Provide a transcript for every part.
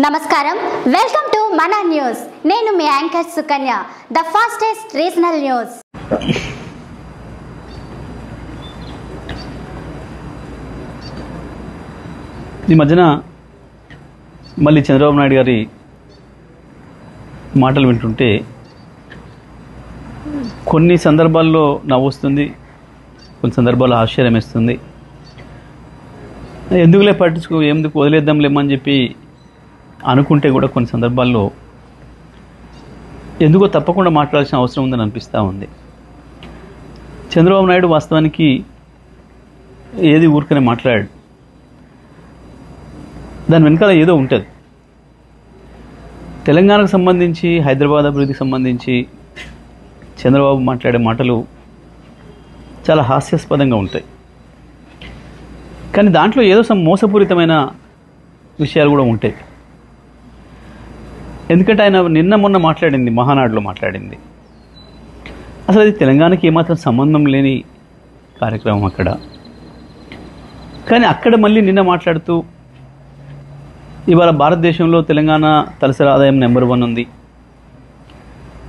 నమస్కారం welcome to మన news నేను మీ anchor Sukanya the fastest regional news ఈ మధ్యన మళ్ళీ చంద్రబాబు నాయుడు గారి మాటలు వింటుంటే కొన్ని సందర్భాల్లో నవ్వు వస్తుంది, కొన్ని సందర్భాల్లో ఆశ్చర్యం వేస్తుంది. ఎందుకులే పట్టించుకో, ఎందుకు వదిలేద్దాంలేమని చెప్పి అనుకుంటే కూడా కొన్ని సందర్భాల్లో ఎందుకో తప్పకుండా మాట్లాడాల్సిన అవసరం ఉందని అనిపిస్తూ ఉంది. చంద్రబాబు నాయుడు వాస్తవానికి ఏది ఊరికనే మాట్లాడాడు, దాని వెనకాల ఏదో ఉంటుంది. తెలంగాణకు సంబంధించి, హైదరాబాద్ అభివృద్ధికి సంబంధించి చంద్రబాబు మాట్లాడే మాటలు చాలా హాస్యాస్పదంగా ఉంటాయి. కానీ దాంట్లో ఏదో మోసపూరితమైన విషయాలు కూడా ఉంటాయి. ఎందుకంటే ఆయన నిన్న మొన్న మాట్లాడింది, మహానాడులో మాట్లాడింది, అసలు అది తెలంగాణకి ఏమాత్రం సంబంధం లేని కార్యక్రమం అక్కడ. కానీ అక్కడ మళ్ళీ నిన్న మాట్లాడుతూ ఇవాళ భారతదేశంలో తెలంగాణ తలసరి ఆదాయం నెంబర్ 1 ఉంది,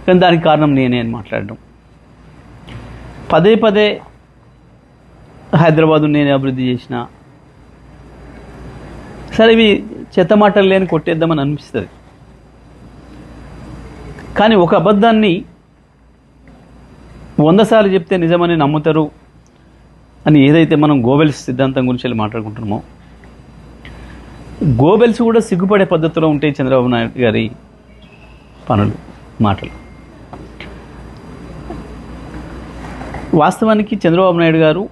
కానీ దానికి కారణం నేనే అని మాట్లాడడం, పదే పదే హైదరాబాదు నేనే అభివృద్ధి చేసిన. సరే, ఇవి చెత్త మాటలు లేని కొట్టేద్దామని అనిపిస్తుంది. కానీ ఒక అబద్ధాన్ని 100 సార్లు చెప్తే నిజమని నమ్ముతారు అని ఏదైతే మనం గోబెల్స్ సిద్ధాంతం గురించి వెళ్ళి మాట్లాడుకుంటున్నామో, గోబెల్స్ కూడా సిగ్గుపడే పద్ధతిలో ఉంటాయి చంద్రబాబు నాయుడు గారి పనులు, మాటలు. వాస్తవానికి చంద్రబాబు నాయుడు గారు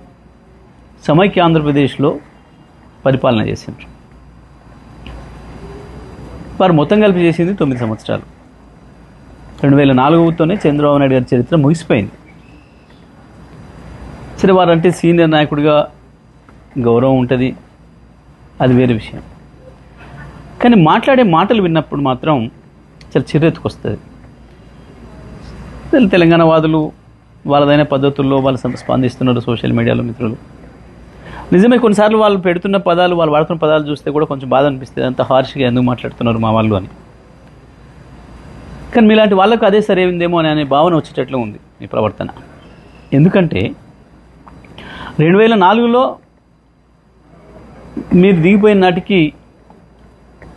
సమైక్య ఆంధ్రప్రదేశ్లో పరిపాలన చేసిండ్రు. వారు మొత్తం కలిపి చేసింది 9 సంవత్సరాలు. 2004తోనే చంద్రబాబు నాయుడు గారి చరిత్ర ముగిసిపోయింది. సరే, వారంటే సీనియర్ నాయకుడిగా గౌరవం ఉంటుంది, అది వేరే విషయం. కానీ మాట్లాడే మాటలు విన్నప్పుడు మాత్రం చాలా చిర్రెత్తుకొస్తుంది. తెలంగాణ వాదులు వాళ్ళదైన పద్ధతుల్లో వాళ్ళు స్పందిస్తున్నారు సోషల్ మీడియాలో. మిత్రులు, నిజమే, కొన్నిసార్లు వాళ్ళు పెడుతున్న పదాలు, వాళ్ళు వాడుతున్న పదాలు చూస్తే కూడా కొంచెం బాధ అనిపిస్తుంది. అంత హార్ష్గా ఎందుకు మాట్లాడుతున్నారు మా వాళ్ళు అని. కానీ మీలాంటి వాళ్ళకు అదే సరైందేమో అనే భావన వచ్చేటట్లు ఉంది మీ ప్రవర్తన. ఎందుకంటే 2004లో మీరు దిగిపోయిన నాటికి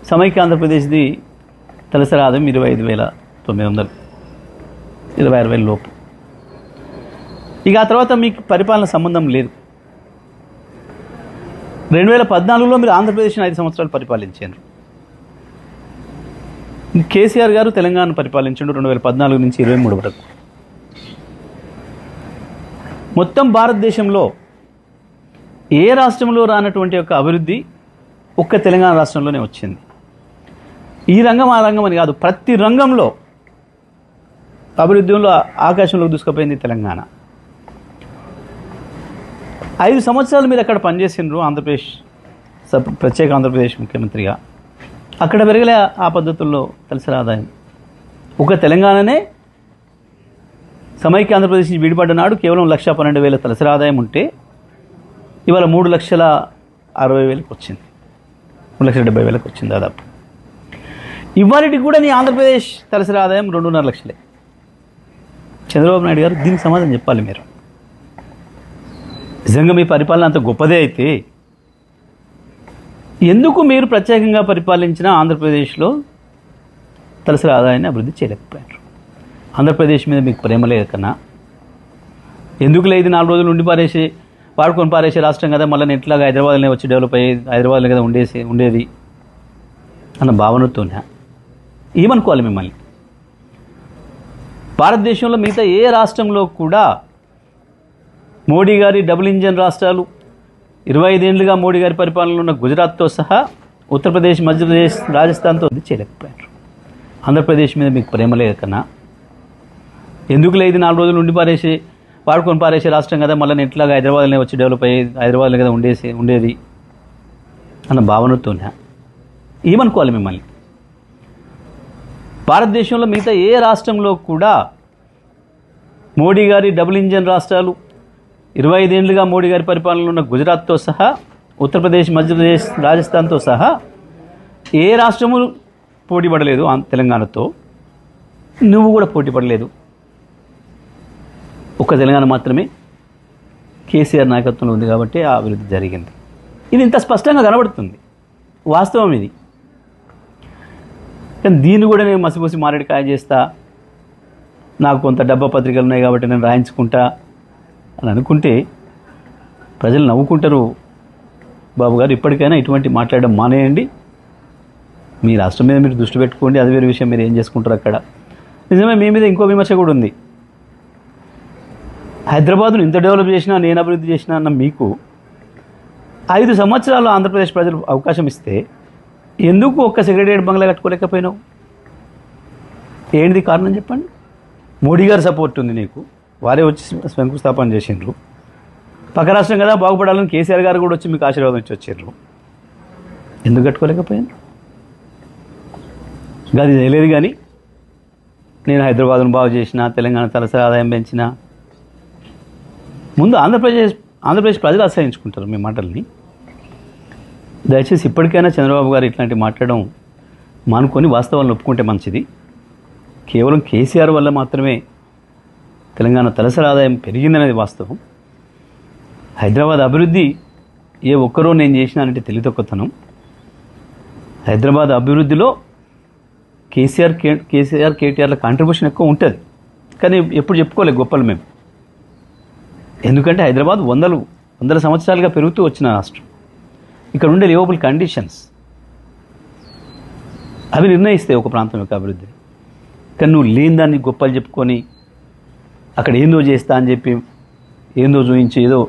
సమైక్య ఆంధ్రప్రదేశ్ది తలసరి ఆదాయం 25,900, 26,000 లోపు. ఇక ఆ తర్వాత మీకు పరిపాలన సంబంధం లేదు. 2014లో మీరు ఆంధ్రప్రదేశ్ని 5 సంవత్సరాలు పరిపాలించారు. కేసీఆర్ గారు తెలంగాణ పరిపాలించాడు 2014 నుంచి 23 వరకు. మొత్తం భారతదేశంలో ఏ రాష్ట్రంలో రానటువంటి యొక్క అభివృద్ధి ఒక్క తెలంగాణ రాష్ట్రంలోనే వచ్చింది. ఈ రంగం ఆ రంగం అని కాదు, ప్రతి రంగంలో అభివృద్ధిలో ఆకాశంలోకి దూసుకుపోయింది తెలంగాణ. 5 సంవత్సరాలు మీరు అక్కడ పనిచేసిండ్రు ఆంధ్రప్రదేశ్ ప్రత్యేక ఆంధ్రప్రదేశ్ ముఖ్యమంత్రిగా. అక్కడ పెరగలే ఆ పద్ధతుల్లో తలసరి ఆదాయం. ఒక తెలంగాణనే సమైక్య ఆంధ్రప్రదేశ్ నుంచి విడిపడ్డ నాడు కేవలం 1,12,000 తలసరి ఆదాయం ఉంటే ఇవాళ 3,60,000కి వచ్చింది, 3,70,000కి వచ్చింది దాదాపు. ఇవాళకి కూడా నీ ఆంధ్రప్రదేశ్ తలసరి ఆదాయం 2.5 లక్షలే. చంద్రబాబు నాయుడు గారు దీనికి సమాధానం చెప్పాలి. మీరు నిజంగా మీ పరిపాలన అంత గొప్పదే అయితే ఎందుకు మీరు ప్రత్యేకంగా పరిపాలించిన ఆంధ్రప్రదేశ్లో తలసరి ఆదాయాన్ని అభివృద్ధి చేయలేకపోయారు? ఆంధ్రప్రదేశ్ మీద మీకు ప్రేమ లేక కన్నా, ఎందుకు లేదు 4 రోజులు ఉండి వాడుకొని పారేసే రాష్ట్రం కదా, మళ్ళీ ఎట్లాగా హైదరాబాద్లోనే వచ్చి డెవలప్ అయ్యేది, హైదరాబాద్లో కదా ఉండేది అన్న భావనతోనే ఏమనుకోవాలి మిమ్మల్ని? భారతదేశంలో మిగతా ఏ రాష్ట్రంలో కూడా మోడీ గారి డబుల్ ఇంజన్ రాష్ట్రాలు 25 ఏళ్లుగా మోడీ గారి పరిపాలనలో ఉన్న గుజరాత్తో సహా ఉత్తరప్రదేశ్, మధ్యప్రదేశ్, రాజస్థాన్తో అది చేయలేకపోయారు. ఆంధ్రప్రదేశ్ మీద మీకు ప్రేమ లేక కన్నా, ఎందుకు లేదు 4 రోజులు ఉండి వాడుకొని పారేసే రాష్ట్రం కదా, మళ్ళీ ఎట్లాగా హైదరాబాద్లోనే వచ్చి డెవలప్ అయ్యేది, హైదరాబాద్లో కదా ఉండేది అన్న భావనతోనే ఏమనుకోవాలి మిమ్మల్ని? భారతదేశంలో మిగతా ఏ రాష్ట్రంలో కూడా మోడీ గారి డబుల్ ఇంజన్ రాష్ట్రాలు 25 ఏళ్లుగా మోడీ గారి పరిపాలనలో ఉన్న గుజరాత్తో సహా ఉత్తరప్రదేశ్, మధ్యప్రదేశ్, రాజస్థాన్తో సహా ఏ రాష్ట్రము పోటీ పడలేదు తెలంగాణతో, నువ్వు కూడా పోటీ పడలేదు. ఒక్క తెలంగాణ మాత్రమే కేసీఆర్ నాయకత్వంలో ఉంది కాబట్టి ఆ అభివృద్ధి జరిగింది. ఇది ఇంత స్పష్టంగా కనబడుతుంది, వాస్తవం ఇది. కానీ దీన్ని కూడా నేను మసిపూసి మారేడుకాయ చేస్తా, నాకు కొంత డబ్బా పత్రికలు ఉన్నాయి కాబట్టి నేను రాయించుకుంటా అని అనుకుంటే ప్రజలు నవ్వుకుంటారు. బాబు గారు, ఇప్పటికైనా ఇటువంటి మాట్లాడడం మానేయండి. మీ రాష్ట్రం మీద మీరు దృష్టి పెట్టుకోండి, అది వేరే విషయం, మీరు ఏం చేసుకుంటారు అక్కడ. నిజమే, మీ మీద ఇంకో విమర్శ కూడా ఉంది. హైదరాబాద్ను ఇంత డెవలప్ చేసినా, నేను అభివృద్ధి చేసినా అన్న మీకు 5 సంవత్సరాలు ఆంధ్రప్రదేశ్ ప్రజలు అవకాశం ఇస్తే ఎందుకు ఒక్క సెక్రటేరియట్ బంగ్లా కట్టుకోలేకపోయినావు? ఏంటిది కారణం చెప్పండి. మోడీ గారి సపోర్ట్ ఉంది నీకు, వారే వచ్చి శంకుస్థాపన చేసిండ్రు. పక్క రాష్ట్రం కదా బాగుపడాలని కేసీఆర్ గారు కూడా వచ్చి మీకు ఆశీర్వాదం ఇచ్చి వచ్చిండ్రు. ఎందుకు కట్టుకోలేకపోయాను? అది తెలియదు. కానీ నేను హైదరాబాద్ను బాగు చేసిన, తెలంగాణ తలసరి ఆదాయం పెంచిన, ముందు ఆంధ్రప్రదేశ్ ప్రజలు అసహించుకుంటారు మీ మాటల్ని. దయచేసి ఇప్పటికైనా చంద్రబాబు గారు ఇట్లాంటి మాట్లాడడం మానుకొని వాస్తవాలను ఒప్పుకుంటే మంచిది. కేవలం కేసీఆర్ వల్ల మాత్రమే తెలంగాణ తలసరి ఆదాయం పెరిగిందనేది వాస్తవం. హైదరాబాద్ అభివృద్ధి ఏ ఒక్కరో నేను చేసినానంటే తెలివితక్కువతనం. హైదరాబాద్ అభివృద్ధిలో కేసీఆర్ కేటీఆర్ల కాంట్రిబ్యూషన్ ఎక్కువ ఉంటుంది. కానీ ఎప్పుడు చెప్పుకోలేదు గొప్పలు మేము. ఎందుకంటే హైదరాబాద్ వందల సంవత్సరాలుగా పెరుగుతూ వచ్చిన రాష్ట్రం. ఇక్కడ ఉండే లివబుల్ కండిషన్స్ అవి నిర్ణయిస్తాయి ఒక ప్రాంతం యొక్క అభివృద్ధిని. కానీ నువ్వు లేని దాన్ని గొప్పలు చెప్పుకొని అక్కడ ఏందో చేస్తా అని చెప్పి ఏందో చూపించి, ఏదో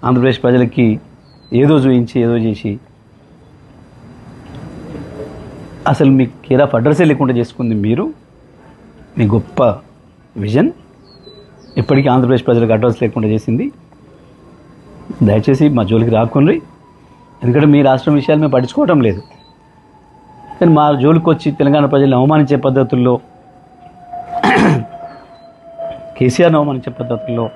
ఆంధ్రప్రదేశ్ ప్రజలకి ఏదో చూపించి ఏదో చేసి అసలు మీ కేర్ ఆఫ్ అడ్రస్సే లేకుండా చేసుకుంది మీరు. మీ గొప్ప విజన్ ఇప్పటికీ ఆంధ్రప్రదేశ్ ప్రజలకు అడ్రస్ లేకుండా చేసింది. దయచేసి మా జోలికి రాకుండ్రి. ఎందుకంటే మీ రాష్ట్రం విషయాలు మేము పట్టించుకోవటం లేదు. కానీ మా జోలికి వచ్చి తెలంగాణ ప్రజలను అవమానించే పద్ధతుల్లో, కేసీఆర్ను అవమానించే పద్ధతుల్లో